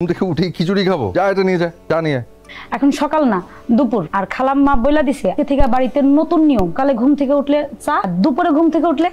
দেখে উঠে খিচুড়ি খাবো, যা এটা নিয়ে যা, যা নিয়ে। এখন সকাল না দুপুর, আর খালাম্মা বইলা দিছে থেকে বাড়িতে নতুন নিয়ম, কালে ঘুম থেকে উঠলে চা, দুপুরে ঘুম থেকে উঠলে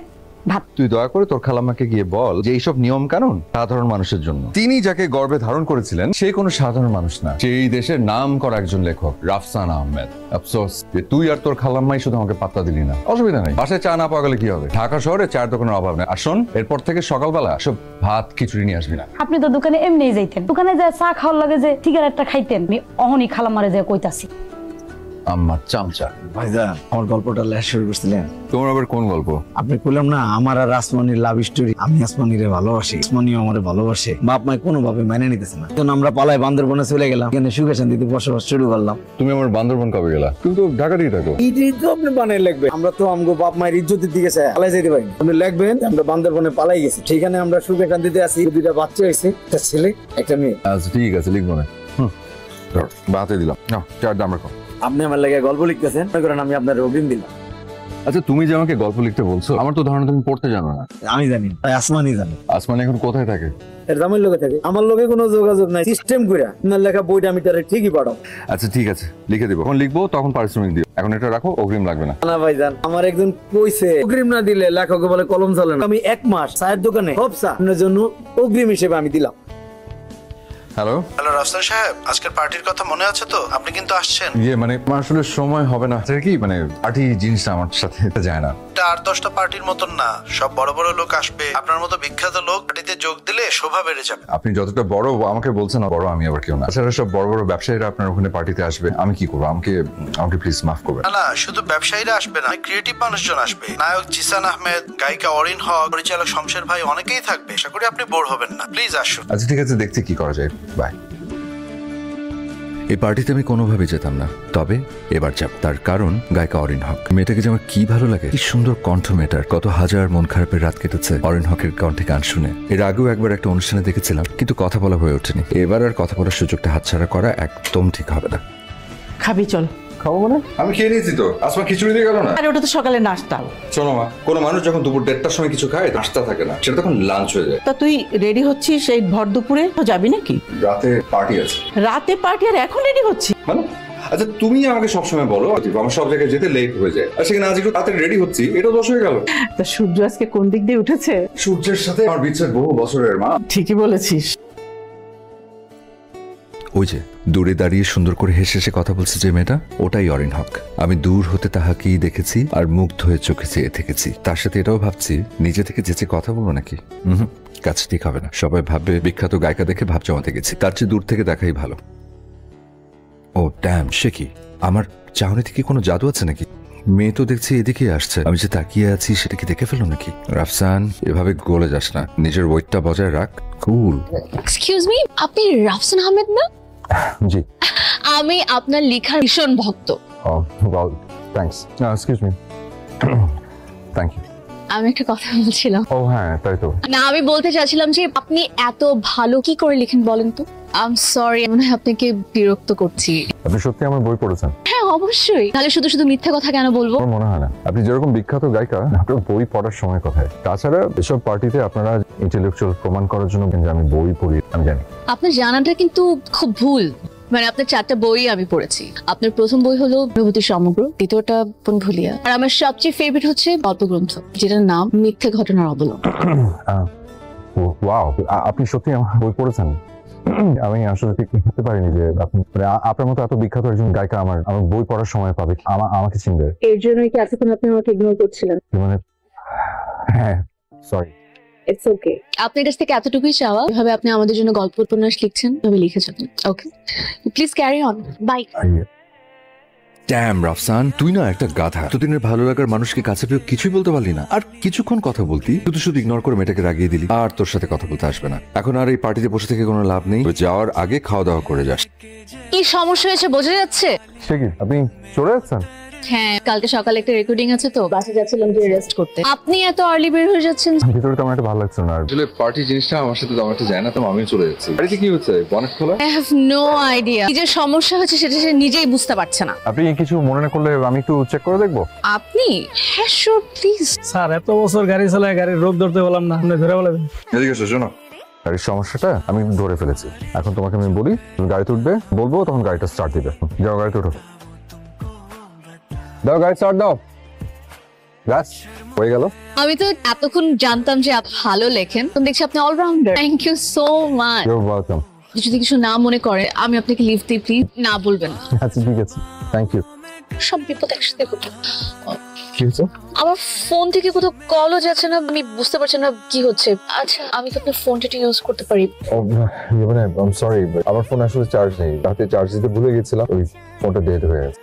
ভাত। তুই দয়া করে তোর খালাম্মাকে গিয়ে বল যে এইসব নিয়ম কানুন সাধারণ মানুষের জন্য। তিনি যাকে গর্বে ধারণ করেছিলেন সে কোনো সাধারণ মানুষ না, সেই দেশের নাম করা একজন লেখক রাফসান আহমেদ। আফসোস যে তুই আর তোর খালাম্মাই শুধু আমাকে পাত্তা দিলি না। অসুবিধা নেই, বাসায় চা না পাওয়া গেলে কি হবে, ঢাকা শহরে চায়ের দোকানের অভাব নেই। আর শোন, এরপর থেকে সকালবেলা সব ভাত খিচুড়ি নিয়ে আসবি না। আপনি তো দোকানে এমনিই যাইতেন, দোকানে যায় চা খাওয়ার লাগে যে সিগারেটটা খাইতেন। আমি অহনি খালাম্মারে যে কইতাছি আমার চামচা। ভাইজান, আমার গল্পটা লেখা শুরু করছিলেন। তোমার আবার কোন গল্প? আপনি কইলাম না আমার আর আসমানির লাভ স্টোরি। আমি আসমানিরে ভালোবাসি, আসমানিও আমারে ভালোবাসে। বাপ মায় কোনোভাবে মেনে নিতেছে না। তখন আমরা পালায় বান্দরবনে চলে গেলাম, এখানে সুখে শান্তিতে বসবাস শুরু করলাম। তুমি আমার বান্দরবন কবে গেলা? তুমি তো ঢাকাতেই থাকো। এই তো আপনি বানাই লিখবেন, আমরা তো আমগো বাপ মায়ের ইজ্জতের দিকে পালাই যেতে পারি। আপনি লিখবেন আমরা বান্দরবনে পালাই গেছি, সেখানে আমরা সুখে শান্তিতে আছি। দুইটা বাচ্চা হয়েছে, একটা ছেলে একটা মেয়ে। আচ্ছা ঠিক আছে, লিখবো না। বাতে দিলাম, চার দাম রাখো। আপনি আমার লাগে গল্প লিখতেছেন, মনে করেন আমি আপনার অগ্রিম দিলাম। আচ্ছা তুমি যে আমাকে গল্প লিখতে বলছো, আমার তো ধারণা তুমি পড়তে জানো না। আমি জানি, তাই আসমানি জানি। আসমান এখন কোথায় থাকে? এর দামের লোকে থাকে, আমার লোকে কোনো যোগাযোগ নাই। সিস্টেম করে আপনার লেখা বইটা আমি তারে ঠিকই পাঠাও। আচ্ছা ঠিক আছে, লিখে দিব। যখন লিখবো তখন পারিশ্রমিক দিও। এখন এটা রাখো, অগ্রিম লাগবে না। না ভাইজান, আমার একজন কইছে অগ্রিম না দিলে লেখকে বলে কলম চলে না। আমি 1 মাস চায়ের দোকানে সব চা আপনার জন্য অগ্রিম হিসেবে আমি দিলাম। হ্যালো হ্যালো রাফসান সাহেব, আজকের পার্টির কথা মনে আছে তো? আপনি কিন্তু আসছেন। মানে আমার আসলে সময় হবে না। কি মানে পার্টি জিনিসটা আমার সাথে যায় না। এটা 8-10টা পার্টির মতন না, সব বড় বড় লোক আসবে। আপনার মতো বিখ্যাত লোক পার্টিতে যোগ দিলে শোভা বেড়ে যাবে। আপনি যতটা বড় আমাকে বলছেন, বড় আমি আবার কেউ না। তাছাড়া সব বড় বড় ব্যবসায়ীরা আপনার ওখানে পার্টিতে আসবে, আমি কি করবো? আমাকে প্লিজ মাফ করবেন। না না, শুধু ব্যবসায়ীরা আসবে না, ক্রিয়েটিভ মানুষজন আসবে। নায়ক জিসান আহমেদ, গায়িকা অরিন হক, পরিচালক শমশের ভাই, অনেকেই থাকবে। আশা করি আপনি বোর হবেন না। প্লিজ আসুন। আচ্ছা ঠিক আছে, দেখতে কি করা যায়। বাই। এই পার্টিতে আমি কোনোভাবে যেতাম না, তবে এবার যাব। তার কারণ গায়িকা অরিন হক। মেয়েটাকে যে আমার কি ভালো লাগে, কি সুন্দর কণ্ঠ মেয়েটার। কত হাজার মন খারাপের রাত কেটেছে অরিন হকের কণ্ঠে গান শুনে। এর আগেও একবার একটা অনুষ্ঠানে দেখেছিলাম, কিন্তু কথা বলা হয়ে ওঠেনি। এবার আর কথা বলার সুযোগটা হাতছাড়া করা একদম ঠিক হবে না। খাবি চল। খাবো মানে? আমি খেয়ে নিয়েছি তো। আসমা খিচুড়ি দিয়ে গেল না? আরে ওটা তো সকালে নাস্তা। শোনো মা, কোনো মানুষ যখন দুপুর 1:30টার সময় কিছু খায়, নাস্তা থাকে না, সেটা তখন লাঞ্চ হয়ে যায়। তা তুই রেডি হচ্ছিস এই ভর দুপুরে? যাবি নাকি? রাতে পার্টি আছে। রাতে পার্টি আর এখন রেডি হচ্ছি? মানে আচ্ছা তুমি আমাকে সবসময় বলো আমার সব জায়গায় যেতে লেট হয়ে যায়, আর সেখানে আজ একটু তাড়াতাড়ি রেডি হচ্ছি, এটা দোষ হয়ে গেল। তা সূর্য আজকে কোন দিক দিয়ে উঠেছে? সূর্যের সাথে আমার বিচ্ছেদ বহু বছরের মা। ঠিকই বলেছিস। ওই যে দূরে দাঁড়িয়ে সুন্দর করে হেসে হেসে কথা বলছে যে মেয়েটা, ওটাই অরিন হক। আমি দূর হতে তাহাকেই দেখেছি আর মুগ্ধ হয়ে চোখে চেয়ে থেকেছি। তার সাথে এটাও ভাবছি নিজে থেকে যেচে কথা বলবো নাকি। কাজ ঠিক হবে না, সবাই ভাববে বিখ্যাত গায়িকা দেখে ভাব জমাতে গেছি। তার চেয়ে দূর থেকে দেখাই ভালো। ও ড্যাম, সে কি? আমার চাহনিতে কি কোনো জাদু আছে নাকি? মেয়ে তো দেখছি এদিকে আসছে, আমি যে তাকিয়ে আছি সেটা কি দেখে ফেলো নাকি? রাফসান, এভাবে গলে যাস না, নিজের ওয়েটটা বজায় রাখ। কুল। এক্সকিউজ মি, আপনি রাফসান আহমেদ না? জি। আমি আপনার লেখার ভীষণ ভক্ত। Wow, thanks. Excuse me. Thank you. আমি একটা কথা বলছিলাম। ও হ্যাঁ, তাই তো। না, আমি বলতে চাচ্ছিলাম যে আপনি এত ভালো কি করে লেখেন বলেন তো? আই এম সরি, মনে হয় আপনাকে বিরক্ত করছি। আপনি সত্যি আমার বই পড়েছেন? হ্যাঁ অবশ্যই, তাহলে শুধু শুধু মিথ্যা কথা কেন বলবো? আমার মনে হয় না। আপনি যেরকম বিখ্যাত গায়িকা, আপনার বই পড়ার সময় কোথায়? তাছাড়া এসব পার্টিতে আপনারা ইন্টেলেকচুয়াল প্রমাণ করার জন্য যে আমি বই পড়ি, আমি জানি। আপনার জানাটা কিন্তু খুব ভুল। মানে আপনার 4টা বই আমি পড়েছি। আপনার প্রথম বই হলো প্রভূতি সমগ্র, দ্বিতীয়টা বনভুলিয়া, আর আমার সবচেয়ে ফেভারিট হচ্ছে গল্প গ্রন্থ, যেটার নাম মিথ্যে ঘটনার অবলম্বন। ওয়াও, আপনি সত্যি আমার বই পড়েছেন? আমি আসলে ঠিক বুঝতে পারিনি যে আপনি আপনার মতো এত বিখ্যাত একজন গায়িকা আমার বই পড়ার সময় পাবে, আমাকে চিনবে। এর জন্যই কি এতক্ষণ আপনি আমাকে ইগনোর করছিলেন? মানে হ্যাঁ, সরি। It's okay. আপনার কাছ থেকে এতটুকুই চাওয়া, এভাবে আপনি আমাদের জন্য গল্প উপন্যাস লিখছেন, এভাবে লিখে যাবেন। Okay, please carry on. Bye. Damn Rafsan, তুই না একটা গাধা। এতদিনের ভালো লাগার মানুষকে কাছে পেয়ে কিছুই বলতে পারলি না, আর কিছুক্ষণ কথা বলতি শুধু শুধু ইগনোর করে মেয়েটাকে রাগিয়ে দিলি। আর তোর সাথে কথা বলতে আসবে না। এখন আর এই পার্টিতে বসে থেকে কোনো লাভ নেই, যাওয়ার আগে খাওয়া দাওয়া করে যাস। কি সমস্যা হয়েছে বোঝা যাচ্ছে? সে কি, আপনি চলে যাচ্ছেন? হ্যাঁ, কালকে সকালে একটা রেকর্ডিং আছে তো, বাসে যাচ্ছিলাম যে রেস্ট করতে। আপনি এত আর্লি বের হয়ে যাচ্ছেন? ভিতরে তো আমার একটা ভালো লাগছে না। আসলে পার্টি জিনিসটা আমার সাথে আমার যায় না, তো আমিও চলে যাচ্ছি। বাড়িতে কি হচ্ছে? বনেট খোলা? I have no idea. কি যে সমস্যা হচ্ছে সেটা সে নিজেই বুঝতে পারছে না। আপনি কিছু মনে না করলে আমি একটু চেক করে দেখবো? আপনি? হ্যাঁ শিওর, প্লিজ। স্যার, এত বছর গাড়ি চালায় গাড়ির রোগ ধরতে বললাম না, আপনি ধরে বলবেন? এদিকে এসো, শোনো। গাড়ির সমস্যাটা আমি ধরে ফেলেছি। এখন তোমাকে আমি বলি, তুমি গাড়িতে উঠবে, বলবো, তখন গাড়িটা স্টার্ট দিবে। যাও গাড়িতে উঠো, দাও গাড়ি স্টার্ট দাও। ব্যাস হয়ে গেল। আমি তো এতক্ষণ জানতাম যে আপনি ভালো লেখেন, তো দেখছি আপনি allrounder. Thank you so much. You are welcome. যদি কিছু না মনে করে আমি আপনাকে লিভ দিই, প্লিজ না বলবেন। আচ্ছা ঠিক আছে, থ্যাংক ইউ। সব বিপদ একসাথে ঘটে। কি হয়েছে? আমার ফোন থেকে কোথাও কলও যাচ্ছে না, আমি বুঝতে পারছি না কি হচ্ছে। আচ্ছা আমি কি আপনার ফোনটা ইউজ করতে পারি? মানে আই এম সরি, আমার ফোন আসলে চার্জ নেই, রাতে চার্জ দিতে ভুলে গেছিলাম, ওই ফোনটা ডেড হয়ে গেছে।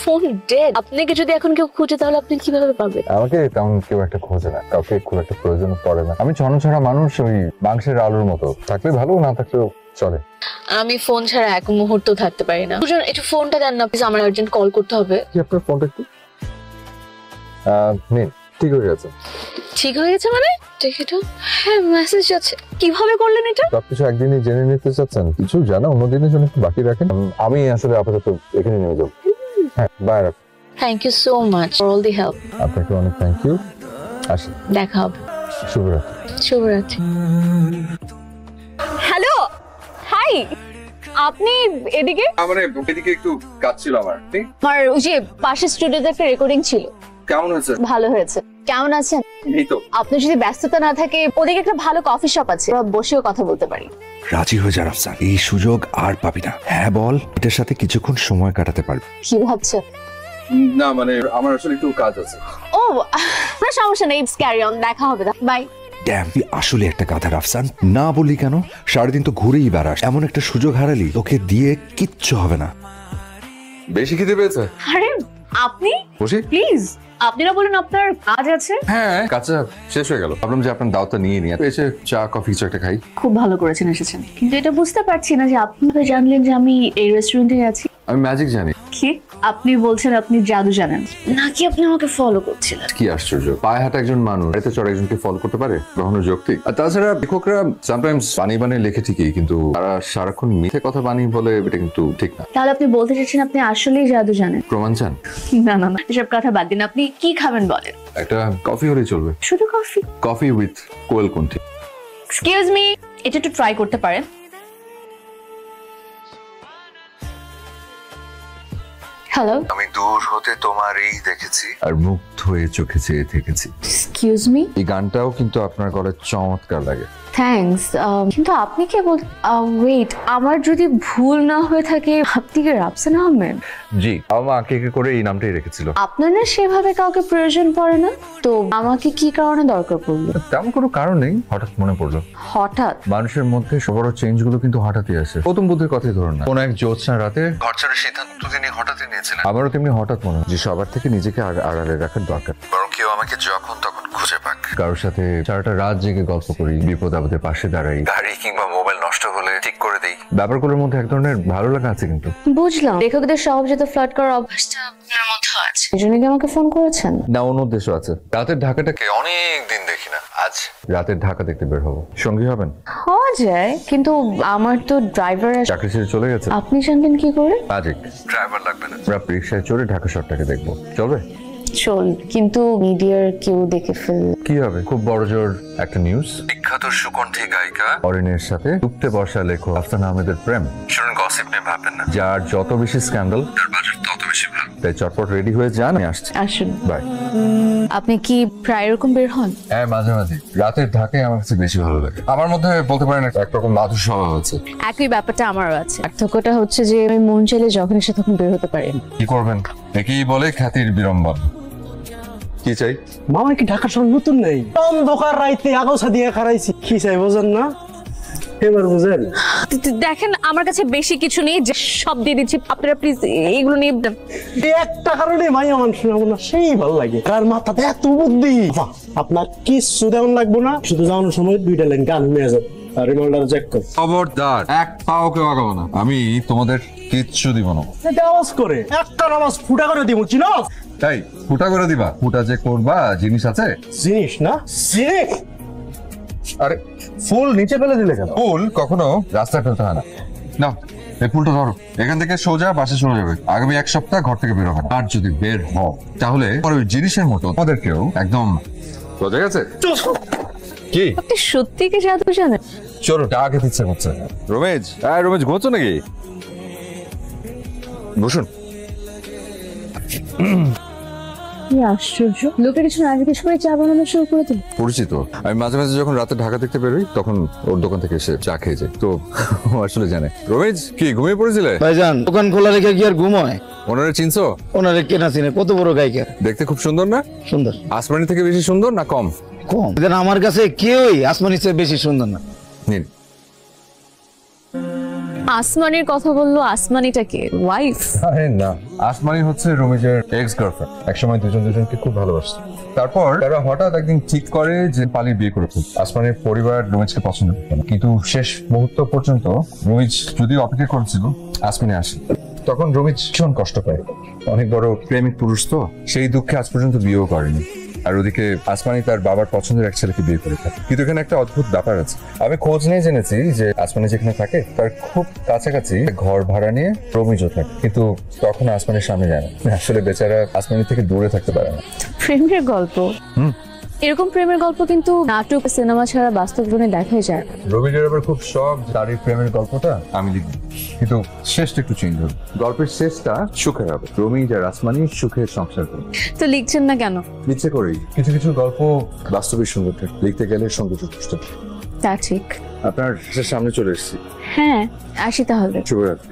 Phone dead? আপনাকে যদি এখন কেউ খুঁজে তাহলে আপনি কিভাবে পাবেন? আমাকে তেমন কেউ একটা খোঁজে না, কাউকে খুব একটা প্রয়োজন পড়ে না। আমি ছড়া মানুষ, ওই মাংসের আলুর মতো, থাকলে ভালো, না থাকলেও চলে। আমি ফোন ছাড়া এক মুহূর্ত থাকতে পারি না। দুজন একটু ফোনটা দেন না প্লিজ, আমার আর্জেন্ট কল করতে হবে। কি আপনার ফোনটা একটু নিন, ঠিক হয়ে গেছে। ঠিক হয়ে গেছে মানে? দেখি তো। হ্যাঁ মেসেজ যাচ্ছে। কিভাবে করলেন এটা? সবকিছু একদিনই জেনে নিতে চাচ্ছেন, কিছু জানা অন্য দিনের জন্য একটু বাকি রাখেন। আমি আসলে আপাতত এখানে নিয়ে যাবো। হ্যাঁ bye. Thank you so much for all the help. আপনাকে অনেক থ্যাংক ইউ। আসি, দেখা হবে। শুভরাত্রি। শুভরাত্রি। হ্যালো, হাই, আপনি এদিকে? মানে এদিকে একটু কাজ ছিল আমার। আমার ওই যে পাশের স্টুডিওতে একটা রেকর্ডিং ছিল। কেমন হয়েছে? ভালো হয়েছে। কেমন আছেন? এই তো। আপনি যদি ব্যস্ততা না থাকে, ওদিকে একটা ভালো কফি শপ আছে, আমরা বসেও কথা বলতে পারি। রাজি হয়ে যা রাফসান, এই সুযোগ আর পাবি না। হ্যাঁ বল, এটার সাথে কিছুক্ষণ সময় কাটাতে পারবি। কি ভাবছেন? না মানে আমার আসলে একটু কাজ আছে। ও কোনো সমস্যা নেই, ক্যারি অন, দেখা হবে। বাই। ড্যাম, তুই আসলে একটা গাধা রাফসান। না বললি কেন? সারাদিন তো ঘুরেই বেড়াস, এমন একটা সুযোগ হারালি, তোকে দিয়ে কিচ্ছু হবে না। বেশি খিদে পেয়েছে? আরে আপনি বসি? প্লিজ, আপনি না বলুন আপনার কাজ আছে? হ্যাঁ, কাজটা শেষ হয়ে গেল, ভাবলাম যে আপনার দাওয়াতটা নিয়ে নিয়ে এসে চা কফি কিছু একটা খাই। খুব ভালো করেছেন এসেছেন, কিন্তু এটা বুঝতে পারছি না যে আপনি কিভাবে জানলেন যে আমি এই রেস্টুরেন্টে আছি। আমি ম্যাজিক জানি। কি আপনি বলছেন আপনি জাদু জানেন? নাকি আপনি আমাকে ফলো করছিলেন? কি আশ্চর্য, পায়ে হাঁটা একজন মানুষ এতে চড় একজনকে ফলো করতে পারে? কখনো যৌক্তিক? আর তাছাড়া লেখকরা সামটাইমস বানিয়ে বানিয়ে লেখে ঠিকই, কিন্তু তারা সারাক্ষণ মিথ্যে কথা বানিয়ে বলে, এটা কিন্তু ঠিক না। তাহলে আপনি বলতে চাচ্ছেন আপনি আসলেই জাদু জানেন? প্রমাণ চান? না না না, এসব কথা বাদ দিন। আপনি কি খাবেন বলেন? একটা কফি হলেই চলবে। শুধু কফি? কফি উইথ কোয়েল কোনটি। এক্সকিউজ মি, এটা একটু ট্রাই করতে পারেন। হ্যালো, আমি দূর হতে তোমার এই দেখেছি আর মুগ্ধ হয়ে চোখে চেয়ে থেকেছি। Excuse me. এই গানটাও কিন্তু আপনার গলায় চমৎকার লাগে। থ্যাঙ্কস, কিন্তু আপনি কে বল? ওয়েট, আমার যদি ভুল না হয়ে থাকে আপনি কি রাফসান আহমেদ? জি, আমার আঁকে করে এই নামটাই রেখেছিল। আপনার না সেভাবে কাউকে প্রয়োজন পড়ে না তো আমাকে কি কারণে দরকার পড়লো? তেমন কোনো কারণ নেই, হঠাৎ মনে পড়লো। হঠাৎ? মানুষের মধ্যে বড় চেঞ্জ গুলো কিন্তু হঠাৎই আসে। গৌতম বুদ্ধের কথাই ধরুন না, কোন এক জ্যোৎস্না রাতে ঘর ছাড়ার সিদ্ধান্ত তিনি হঠাৎই নিয়েছিলেন। আমারও তেমনি হঠাৎ মনে হয় যে সবার থেকে নিজেকে আড়ালে রাখার দরকার। বরং কেউ আমাকে যখন তখন খুঁজে পাক। কারোর সাথে সারাটা রাত জেগে গল্প করি, বিপদ আপদে পাশে দাঁড়াই, গাড়ি কিংবা মোবাইল নষ্ট হলে ঠিক করে দেই। ব্যাপারগুলোর মধ্যে এক ধরনের ভালো লাগা আছে। কিন্তু বুঝলাম, লেখকদের স্বভাবজাত ফ্লার্ট করার অভ্যাসটা আপনার মধ্যে আছে, এই জন্য কি আমাকে ফোন করেছেন? না, অন্য উদ্দেশ্য আছে। রাতের ঢাকাটাকে অনেক দিন দেখি না, আজ রাতের ঢাকা দেখতে বের হবো, সঙ্গী হবেন? হওয়া যায়, কিন্তু আমার তো ড্রাইভার চাকরি ছেড়ে চলে গেছে। আপনি জানলেন কি করে? ম্যাজিক। ড্রাইভার লাগবে না। আমরা রিক্সায় চড়ে ঢাকা শহরটাকে দেখবো, চলবে? চল, কিন্তু মিডিয়ার কেউ দেখে ফেল। কি হবে? খুব বড় জোর একটা নিউজ। বিখ্যাত সুকণ্ঠী গায়িকা অরিনের সাথে ডুবতে বসা লেখক রাফসান আহমেদের প্রেম। শুনুন, গসিপ নিয়ে ভাববেন না। যার যত বেশি স্ক্যান্ডাল তার বাজেট তত বেশি ভালো। তাই চটপট রেডি হয়ে যান, আমি আসছি। আসুন। বাই। আপনি কি প্রায় এরকম বের হন? হ্যাঁ, মাঝে মাঝে। রাতের ঢাকায় আমার কাছে বেশি ভালো লাগে। আমার মধ্যে বলতে পারেন একরকম মাধুর স্বভাব আছে। একই ব্যাপারটা আমারও আছে। পার্থক্যটা হচ্ছে যে আমি মন চাইলে যখন ইচ্ছা তখন বের হতে পারি। কি করবেন? একেই বলে খ্যাতির বিড়ম্বন। কি চাই? মামা কি ঢাকা শহর নতুন নেই? অন্ধকার রাইতে আগোছা দিয়ে খারাইছি, কি চাই বোঝেন না? এবার বুঝেন? দেখেন, আমার কাছে বেশি কিছু নেই, যে সব দিয়ে দিচ্ছি, আপনারা প্লিজ এইগুলো নিয়ে দেন। একটা কারণে মাইয়া মানুষ আমার সেই ভালো লাগে, কার মাথাতে এত বুদ্ধি। আপনার কিচ্ছু দেওয়ান লাগবো না, শুধু যাওয়ানোর সময় 2টা লাইন গান নিয়ে যান আর রিমান্ডার চেক কর। খবরদার, এক পাও কেউ আগাবো না, আমি তোমাদের কিচ্ছু দিব না। এটা আওয়াজ করে একটা আওয়াজ ফুটা করে দিব, চিনো? তাই ফুটা করে দিবা? ফুটা যে করবা জিনিস আছে? জিনিস না জিনিস। আরে ফুল নিচে ফেলে দিলে কেন? ফুল কখনো রাস্তায় ফেলতে হয় না। না, এই ফুলটা ধরো, এখান থেকে সোজা বাসে চলে যাবে। আগামী 1 সপ্তাহ ঘর থেকে বের হবে না। আর যদি বের হও তাহলে ওই জিনিসের মতো আমাদেরকেও একদম বোঝা গেছে? কি আপনি সত্যি কি জাদু জানেন? চলো টাকা খেতে ইচ্ছে করছে। রমেশ, হ্যাঁ রমেশ, ঘুমোচ্ছ নাকি? বসুন। কি আশ্চর্য, লোকের কিছু না কিছু করে চা বানানো শুরু করে দিল। পরিচিত। আমি মাঝে মাঝে যখন রাতে ঢাকা দেখতে বেরোই তখন ওর দোকান থেকে এসে চা খেয়ে যায়, তো ও আসলে জানে। রমেশ, কি ঘুমিয়ে পড়েছিলে? ভাইজান দোকান খোলা রেখে কি আর ঘুমায়? ওনারে চিনছো? ওনারে কেনা চিনে, কত বড় গায়িকা। দেখতে খুব সুন্দর না? সুন্দর। আসমানি থেকে বেশি সুন্দর না কম? কম। যেন আমার কাছে কেউই আসমানির চেয়ে বেশি সুন্দর না। নিন। আসমানির কথা বললো, আসমানিটা কে? ওয়াইফ? আরে না, আসমানি হচ্ছে রমেশের এক্স গার্লফ্রেন্ড। একসময় দুজন দুজনকে খুব ভালোবাসত, তারপর তারা হঠাৎ একদিন ঠিক করে যে পালিয়ে বিয়ে করে ফেলবে। আসমানির পরিবার রমেশকে পছন্দ করত না, কিন্তু শেষ মুহূর্ত পর্যন্ত রমেশ যদিও অপেক্ষা করেছিল, আসমানি আসে। তখন রমেশ ভীষণ কষ্ট পায়। অনেক বড় প্রেমিক পুরুষ তো, সেই দুঃখে আজ পর্যন্ত বিয়েও করেনি। আর ওদিকে আসমানি তার বাবার পছন্দের এক ছেলেকে বিয়ে করে থাকে। কিন্তু এখানে একটা অদ্ভুত ব্যাপার আছে। আমি খোঁজ নিয়ে জেনেছি যে আসমানি যেখানে থাকে তার খুব কাছাকাছি ঘর ভাড়া নিয়ে রমিজও থাকে, কিন্তু তখন আসমানির সামনে যায় না। আসলে বেচারা আসমানি থেকে দূরে থাকতে পারে না। প্রেমের গল্প? এরকম প্রেমের গল্প কিন্তু নাটক, সিনেমা ছাড়া বাস্তব জীবনে দেখাই যায়। রবিজের আবার খুব শখ তার এই প্রেমের গল্পটা আমি লিখব, কিন্তু শেষটা একটু চেঞ্জ হবে। গল্পের শেষটা সুখের হবে, রমিজ আর আসমানি সুখের সংসার করবে। তো লিখছেন না কেন? ইচ্ছে করেই। কিছু কিছু গল্প বাস্তবে সুন্দর থাকে, লিখতে গেলে সৌন্দর্য কষ্ট। তা ঠিক। আপনার সামনে চলে এসেছি। হ্যাঁ, আসি তাহলে। শুভরাত্রি।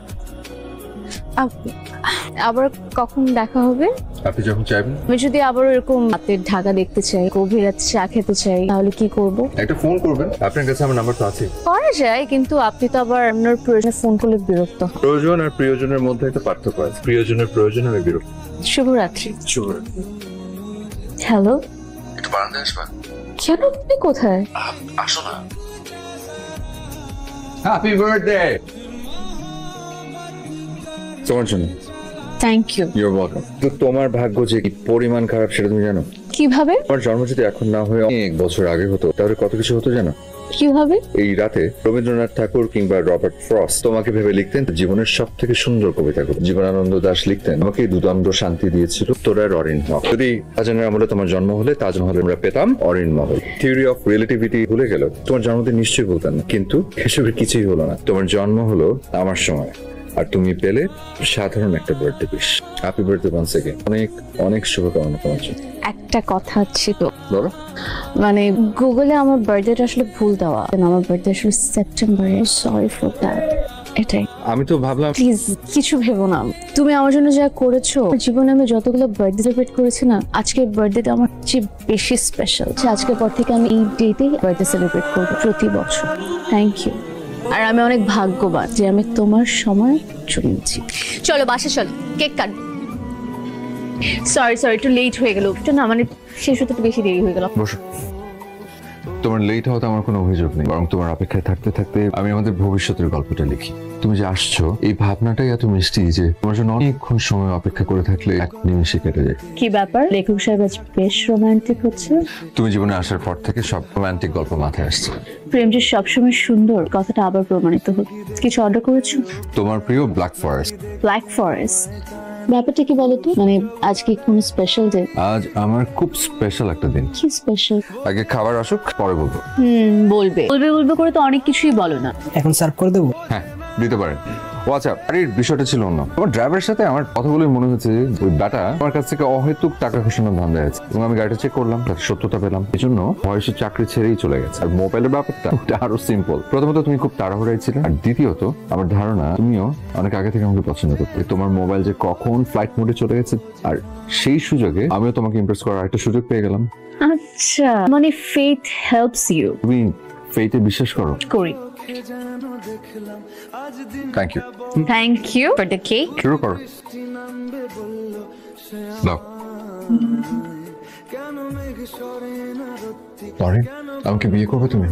আবার কখন দেখা হবে? আপনি যখন চাইবেন। আমি যদি আবার এরকম রাতের ঢাকা দেখতে চাই, গভীর রাতে চা খেতে চাই, তাহলে কি করব? একটা ফোন করবেন, আপনার কাছে আমার নাম্বার তো আছে। করা যায়, কিন্তু আপনি তো আবার আপনার প্রয়োজনে ফোন করলে বিরক্ত হন। প্রয়োজন আর প্রিয়জনের মধ্যে একটা পার্থক্য আছে। প্রিয়জনের প্রয়োজন আমি বিরক্ত। শুভরাত্রি। শুভরাত্রি। হ্যালো, একটু বারান্দায় আসবা? কেন? আপনি কোথায়? আসো না। হ্যাপি বার্থডে তোমার জন্য। Thank you. You're welcome. তো তোমার ভাগ্য যে কি পরিমাণ খারাপ সেটা তুমি জানো? কিভাবে? তোমার জন্ম যদি এখন না হয়ে অনেক বছর আগে হতো তাহলে কত কিছু হতো জানো? কিভাবে? এই রাতে রবীন্দ্রনাথ ঠাকুর কিংবা রবার্ট ফ্রস্ট তোমাকে ভেবে লিখতেন জীবনের সব থেকে সুন্দর কবিতাগুলো। জীবনানন্দ দাশ লিখতেন আমাকে দুদণ্ড শান্তি দিয়েছিল তোরার অরিন মহল। যদি তাজনের আমলে তোমার জন্ম হলে তাজমহলে আমরা পেতাম অরিন মহল। থিওরি অফ রিলেটিভিটি ভুলে গেল, তোমার জন্মদিন নিশ্চয়ই বলতেন না, কিন্তু এসবের কিছুই হলো না। তোমার জন্ম হলো আমার সময়, আর তুমি পেলে সাধারণ একটা birthday wish. Happy birthday once again. অনেক অনেক শুভকামনা তোমার জন্য। একটা কথা ছিল, বলো। মানে গুগলে আমার বার্থডেটা আসলে ভুল দেওয়া। আমার বার্থডে আসলে সেপ্টেম্বরে। Sorry for that. এটাই। আমি তো ভাবলাম প্লিজ কিছু ভেবো না। তুমি আমার জন্য যা করেছো, জীবনে আমি যতগুলো বার্থডে সেলিব্রেট করেছি না, আজকের বার্থডেটা আমার চেয়ে বেশি স্পেশাল। আজকের পর থেকে আমি এই ডেটেই বার্থডে সেলিব্রেট করবো প্রতি বছর। Thank you. আর আমি অনেক ভাগ্যবান যে আমি তোমার সময় চলেছি। চলো বাসে চলো, কেক কাট। সরি একটু লেট হয়ে গেল। না মানে শেষ হতে একটু বেশি দেরি হয়ে গেল। বসো। তোমার লেট হওয়াতে আমার কোনো অভিযোগ নেই, বরং তোমার অপেক্ষায় থাকতে থাকতে আমি আমাদের ভবিষ্যতের গল্পটা লিখি। তুমি যে আসছো এই ভাবনাটাই এত মিষ্টি যে তোমার জন্য অনেকক্ষণ সময় অপেক্ষা করে থাকলে এক নিমেষে কেটে যায়। কি ব্যাপার, লেখক সাহেব আজ বেশ রোমান্টিক হচ্ছে। তুমি জীবনে আসার পর থেকে সব রোমান্টিক গল্প মাথায় আসছে। প্রেম যে সবসময় সুন্দর কথাটা আবার প্রমাণিত হল। কিছু অর্ডার করেছো? তোমার প্রিয় ব্ল্যাক ফরেস্ট। ব্ল্যাক ফরেস্ট, ব্যাপারটা কি বলো তো? মানে আজকে কোনো স্পেশাল ডে? আজ আমার খুব স্পেশাল একটা দিন। কি স্পেশাল? আগে খাবার আসুক পরে বলবো। বলবে করে তো অনেক কিছুই বলো না। এখন সার্ভ করে দেবো? হ্যাঁ দিতে পারেন। ও আচ্ছা, গাড়ির বিষয়টা ছিল অন্য। তোমার ড্রাইভারের সাথে আমার কথা বলে মনে হচ্ছে ওই ব্যাটা আমার কাছ থেকে অহেতুক টাকা খসানোর ধান্দা আছে, এবং আমি গাড়িটা চেক করলাম, তার সত্যতা পেলাম। এই জন্য ভয়েসে চাকরি ছেড়েই চলে গেছে। আর মোবাইলের ব্যাপারটা আরো সিম্পল। প্রথমত তুমি খুব তাড়াহুড়ায় ছিলে, আর দ্বিতীয়ত আমার ধারণা তুমিও অনেক আগে থেকে আমাকে পছন্দ করতে। তোমার মোবাইল যে কখন ফ্লাইট মোডে চলে গেছে, আর সেই সুযোগে আমিও তোমাকে ইমপ্রেস করার একটা সুযোগ পেয়ে গেলাম। আচ্ছা, মানে ফেথ হেল্পস ইউ। তুমি ফেইথে বিশ্বাস করো? করি। Thank you. Thank you for the cake. শুরু করো। নাও। আমাকে বিয়ে করবে তুমি?